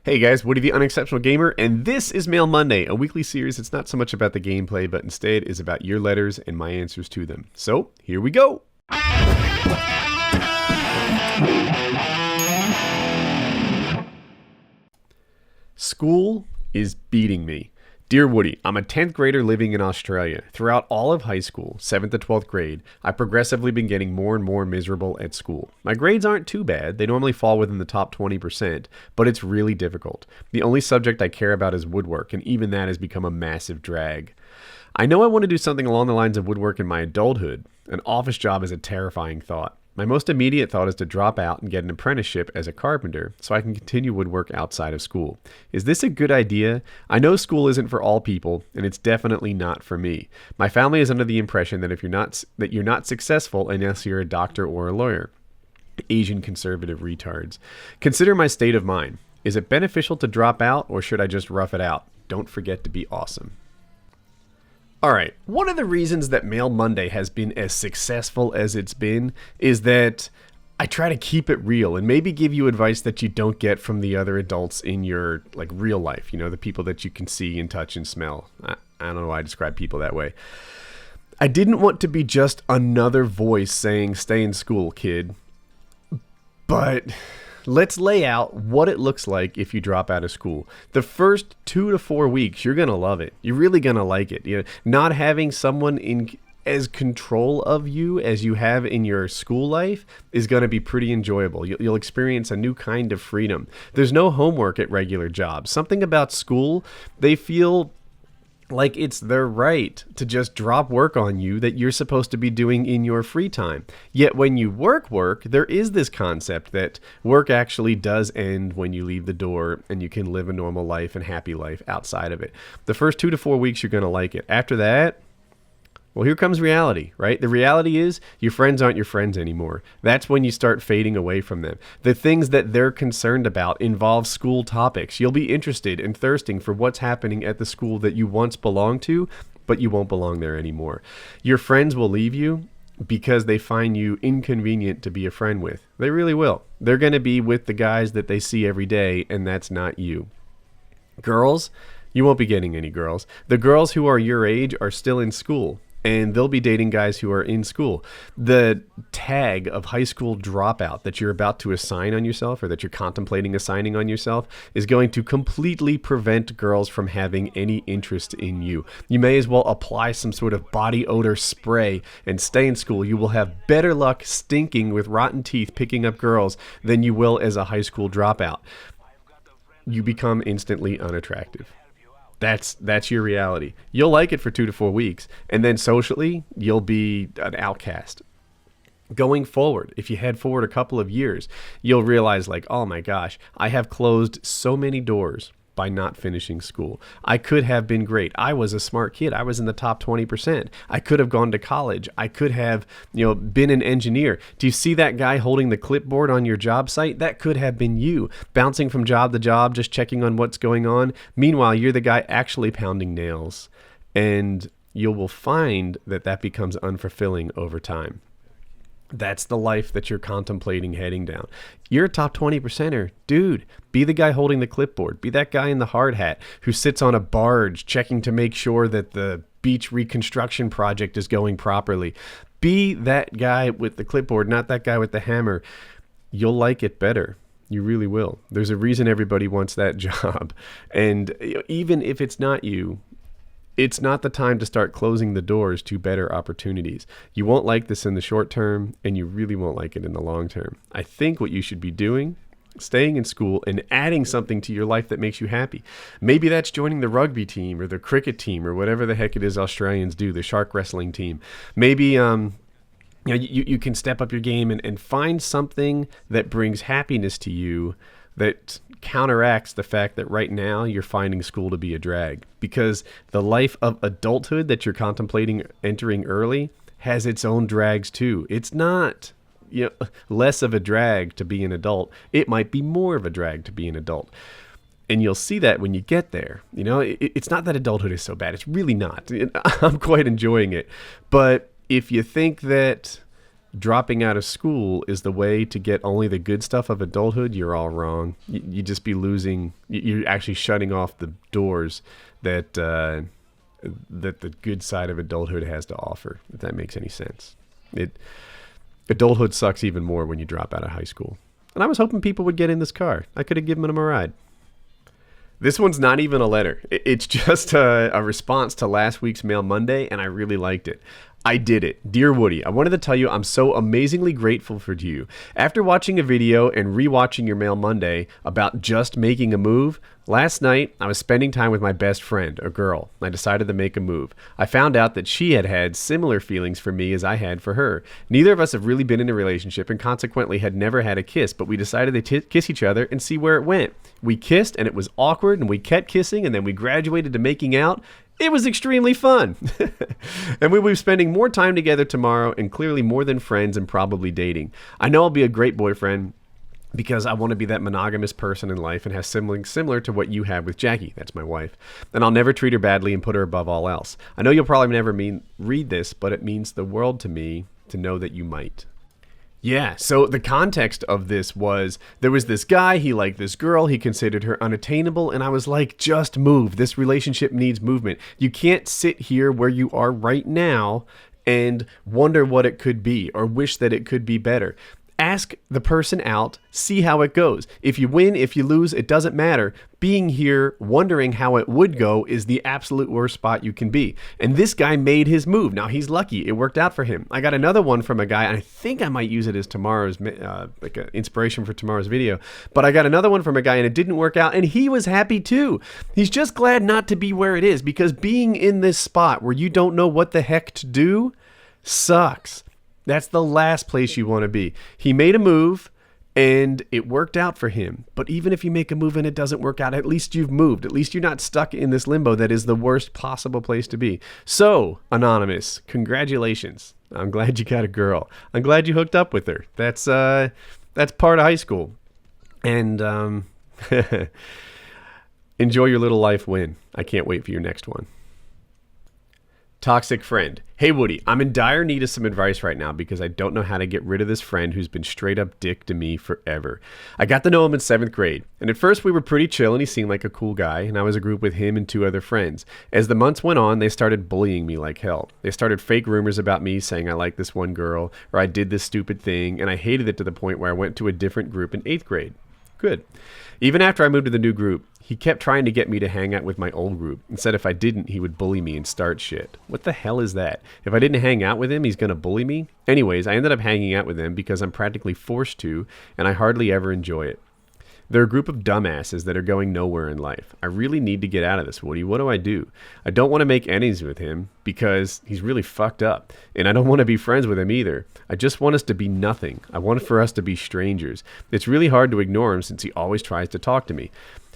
Hey guys, Woody the Unexceptional Gamer, and this is Mail Monday, a weekly series that's not so much about the gameplay, but instead is about your letters and my answers to them. So, here we go! School is beating me. Dear Woody, I'm a 10th grader living in Australia. Throughout all of high school, 7th to 12th grade, I've progressively been getting more and more miserable at school. My grades aren't too bad, they normally fall within the top 20%, but it's really difficult. The only subject I care about is woodwork, and even that has become a massive drag. I know I want to do something along the lines of woodwork in my adulthood. An office job is a terrifying thought. My most immediate thought is to drop out and get an apprenticeship as a carpenter so I can continue woodwork outside of school. Is this a good idea? I know school isn't for all people, and it's definitely not for me. My family is under the impression that you're not successful unless you're a doctor or a lawyer. Asian conservative retards. Consider my state of mind. Is it beneficial to drop out, or should I just rough it out? Don't forget to be awesome. Alright, one of the reasons that Mail Monday has been as successful as it's been is that I try to keep it real and maybe give you advice that you don't get from the other adults in your real life, the people that you can see and touch and smell. I don't know why I describe people that way. I didn't want to be just another voice saying, stay in school, kid. But let's lay out what it looks like if you drop out of school. The first 2 to 4 weeks, you're going to love it. You're really going to like it. Not having someone in as control of you as you have in your school life is going to be pretty enjoyable. You'll experience a new kind of freedom. There's no homework at regular jobs. Something about school, they feel like it's their right to just drop work on you that you're supposed to be doing in your free time. Yet when you work, there is this concept that work actually does end when you leave the door and you can live a normal life and happy life outside of it. The first 2 to 4 weeks, you're going to like it. After that, well, here comes reality, right? The reality is your friends aren't your friends anymore. That's when you start fading away from them. The things that they're concerned about involve school topics. You'll be interested and thirsting for what's happening at the school that you once belonged to, but you won't belong there anymore. Your friends will leave you because they find you inconvenient to be a friend with. They really will. They're going to be with the guys that they see every day, and that's not you. Girls, you won't be getting any girls. The girls who are your age are still in school, and they'll be dating guys who are in school. The tag of high school dropout that you're about to assign on yourself, or that you're contemplating assigning on yourself, is going to completely prevent girls from having any interest in you. You may as well apply some sort of body odor spray and stay in school. You will have better luck stinking with rotten teeth picking up girls than you will as a high school dropout. You become instantly unattractive. That's your reality. You'll like it for 2 to 4 weeks, and then socially, you'll be an outcast. Going forward, if you head forward a couple of years, you'll realize oh my gosh, I have closed so many doors by not finishing school. I could have been great. I was a smart kid. I was in the top 20%. I could have gone to college. I could have, been an engineer. Do you see that guy holding the clipboard on your job site? That could have been you, bouncing from job to job, just checking on what's going on. Meanwhile, you're the guy actually pounding nails. And you will find that becomes unfulfilling over time. That's the life that you're contemplating heading down. You're a top 20%er. Dude, be the guy holding the clipboard. Be that guy in the hard hat who sits on a barge checking to make sure that the beach reconstruction project is going properly. Be that guy with the clipboard, not that guy with the hammer. You'll like it better. You really will. There's a reason everybody wants that job. And even if it's not you, it's not the time to start closing the doors to better opportunities. You won't like this in the short term, and you really won't like it in the long term. I think what you should be doing, staying in school and adding something to your life that makes you happy. Maybe that's joining the rugby team or the cricket team or whatever the heck it is Australians do, the shark wrestling team. Maybe you can step up your game and find something that brings happiness to you that counteracts the fact that right now you're finding school to be a drag, because the life of adulthood that you're contemplating entering early has its own drags too. It's not less of a drag to be an adult. It might be more of a drag to be an adult. And you'll see that when you get there. It's not that adulthood is so bad. It's really not. I'm quite enjoying it. But if you think that dropping out of school is the way to get only the good stuff of adulthood, you're all wrong. You just be losing. You're actually shutting off the doors that that the good side of adulthood has to offer, if that makes any sense. Adulthood sucks even more when you drop out of high school. And I was hoping people would get in this car. I could have given them a ride. This one's not even a letter. It's just a response to last week's Mail Monday, and I really liked it. I did it. Dear Woody, I wanted to tell you I'm so amazingly grateful for you. After watching a video and rewatching your Mail Monday about just making a move, last night I was spending time with my best friend, a girl, and I decided to make a move. I found out that she had similar feelings for me as I had for her. Neither of us have really been in a relationship and consequently had never had a kiss, but we decided to kiss each other and see where it went. We kissed and it was awkward and we kept kissing and then we graduated to making out. It was extremely fun. And we will be spending more time together tomorrow and clearly more than friends and probably dating. I know I'll be a great boyfriend because I want to be that monogamous person in life and have something similar to what you have with Jackie. That's my wife. And I'll never treat her badly and put her above all else. I know you'll probably never read this, but it means the world to me to know that you might. Yeah, so the context of this was there was this guy, he liked this girl, he considered her unattainable, and I was like, just move. This relationship needs movement. You can't sit here where you are right now and wonder what it could be or wish that it could be better. Ask the person out, see how it goes. If you win, if you lose, it doesn't matter. Being here, wondering how it would go is the absolute worst spot you can be. And this guy made his move. Now, he's lucky. It worked out for him. I got another one from a guy, and I think I might use it as tomorrow's, like an inspiration for tomorrow's video. But I got another one from a guy, and it didn't work out, and he was happy too. He's just glad not to be where it is, because being in this spot where you don't know what the heck to do sucks. That's the last place you want to be. He made a move and it worked out for him. But even if you make a move and it doesn't work out, at least you've moved. At least you're not stuck in this limbo that is the worst possible place to be. So, Anonymous, congratulations. I'm glad you got a girl. I'm glad you hooked up with her. That's part of high school. And enjoy your little life win. I can't wait for your next one. Toxic friend. Hey Woody, I'm in dire need of some advice right now because I don't know how to get rid of this friend who's been straight up dick to me forever. I got to know him in 7th grade, and at first we were pretty chill and he seemed like a cool guy, and I was a group with him and 2 other friends. As the months went on, they started bullying me like hell. They started fake rumors about me saying I like this one girl or I did this stupid thing, and I hated it to the point where I went to a different group in 8th grade. Good. Even after I moved to the new group, he kept trying to get me to hang out with my old group and said if I didn't, he would bully me and start shit. What the hell is that? If I didn't hang out with him, he's going to bully me? Anyways, I ended up hanging out with him because I'm practically forced to, and I hardly ever enjoy it. They're a group of dumbasses that are going nowhere in life. I really need to get out of this, Woody. What do I do? I don't want to make enemies with him because he's really fucked up, and I don't want to be friends with him either. I just want us to be nothing. I want for us to be strangers. It's really hard to ignore him since he always tries to talk to me.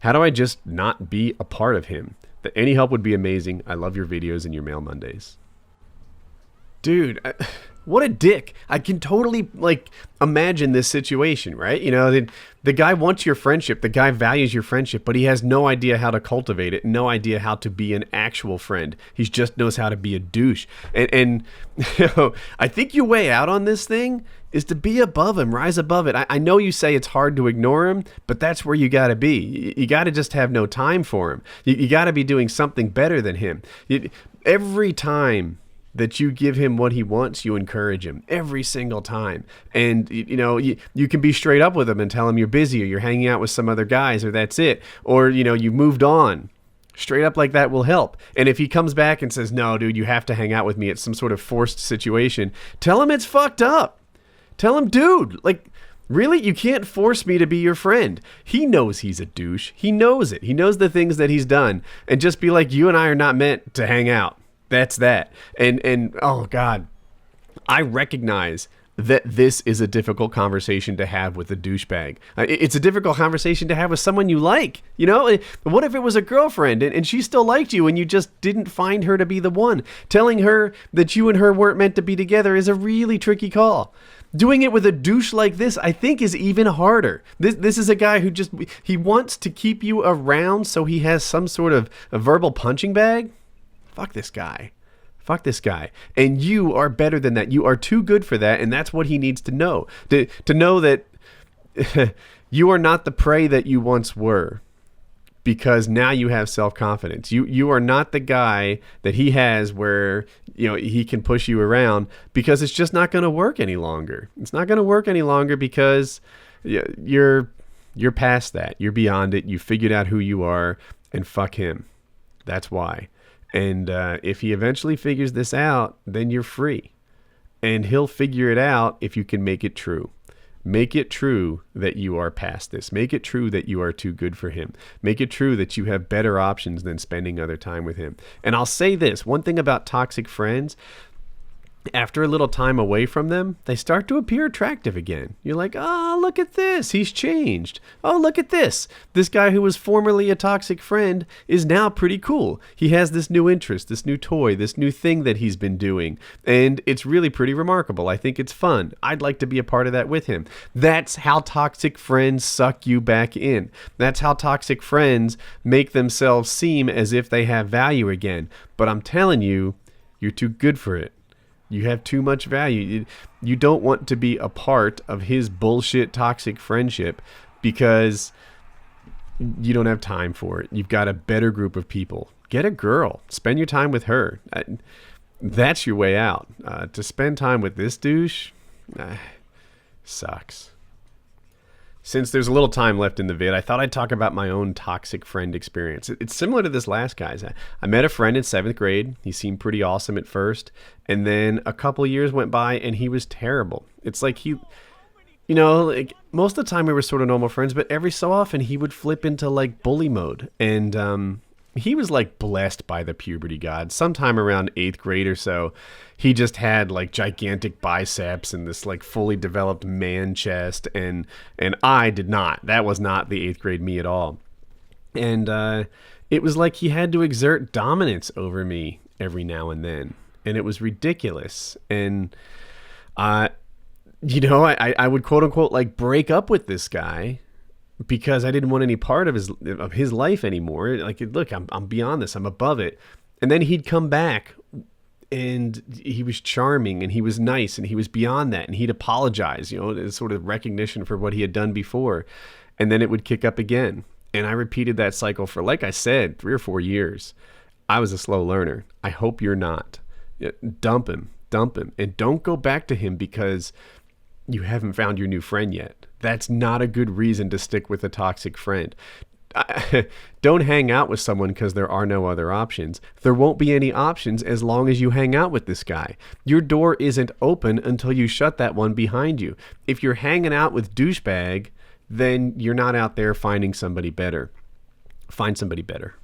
How do I just not be a part of him? Any help would be amazing. I love your videos and your Mail Mondays. Dude, what a dick. I can totally, imagine this situation, right? You know, the guy wants your friendship. The guy values your friendship, but he has no idea how to cultivate it, no idea how to be an actual friend. He just knows how to be a douche. And you know, I think your way out on this thing is to be above him, rise above it. I know you say it's hard to ignore him, but that's where you got to be. You got to just have no time for him. You got to be doing something better than him. Every time that you give him what he wants, you encourage him every single time. And, you know, you can be straight up with him and tell him you're busy or you're hanging out with some other guys or that's it. Or, you know, you moved on. Straight up like that will help. And if he comes back and says, no, dude, you have to hang out with me, it's some sort of forced situation, tell him it's fucked up. Tell him, dude, really? You can't force me to be your friend. He knows he's a douche. He knows it. He knows the things that he's done. And just be like, you and I are not meant to hang out. That's that. And oh God, I recognize that this is a difficult conversation to have with a douchebag. It's a difficult conversation to have with someone you like. You know, what if it was a girlfriend and she still liked you and you just didn't find her to be the one? Telling her that you and her weren't meant to be together is a really tricky call. Doing it with a douche like this, I think, is even harder. This is a guy who he wants to keep you around so he has some sort of a verbal punching bag. Fuck this guy. Fuck this guy. And you are better than that. You are too good for that, and that's what he needs to know. To know that you are not the prey that you once were, because now you have self-confidence. You are not the guy that he has where, he can push you around, because it's just not going to work any longer. It's not going to work any longer because you're past that. You're beyond it. You figured out who you are, and fuck him. That's why. And if he eventually figures this out, then you're free. And he'll figure it out if you can make it true. Make it true that you are past this. Make it true that you are too good for him. Make it true that you have better options than spending other time with him. And I'll say this, one thing about toxic friends, after a little time away from them, they start to appear attractive again. You're like, oh, look at this. He's changed. Oh, look at this. This guy who was formerly a toxic friend is now pretty cool. He has this new interest, this new toy, this new thing that he's been doing. And it's really pretty remarkable. I think it's fun. I'd like to be a part of that with him. That's how toxic friends suck you back in. That's how toxic friends make themselves seem as if they have value again. But I'm telling you, you're too good for it. You have too much value. You don't want to be a part of his bullshit toxic friendship because you don't have time for it. You've got a better group of people. Get a girl. Spend your time with her. That's your way out. To spend time with this douche sucks. Since there's a little time left in the vid, I thought I'd talk about my own toxic friend experience. It's similar to this last guy's. I met a friend in 7th grade. He seemed pretty awesome at first. And then a couple years went by and he was terrible. It's like like most of the time we were sort of normal friends, but every so often he would flip into like bully mode. And he was like blessed by the puberty god. Sometime around 8th grade or so, he just had like gigantic biceps and this like fully developed man chest, and I did not. That was not the 8th grade me at all. And it was like he had to exert dominance over me every now and then, and it was ridiculous. And I would quote unquote like break up with this guy because I didn't want any part of his life anymore. Like, look, I'm beyond this. I'm above it. And then he'd come back, and he was charming, and he was nice, and he was beyond that, and he'd apologize, as sort of recognition for what he had done before. And then it would kick up again. And I repeated that cycle for, like I said, 3 or 4 years. I was a slow learner. I hope you're not. Dump him. And don't go back to him because you haven't found your new friend yet. That's not a good reason to stick with a toxic friend. Don't hang out with someone because there are no other options. There won't be any options as long as you hang out with this guy. Your door isn't open until you shut that one behind you. If you're hanging out with Douchebag, then you're not out there finding somebody better. Find somebody better.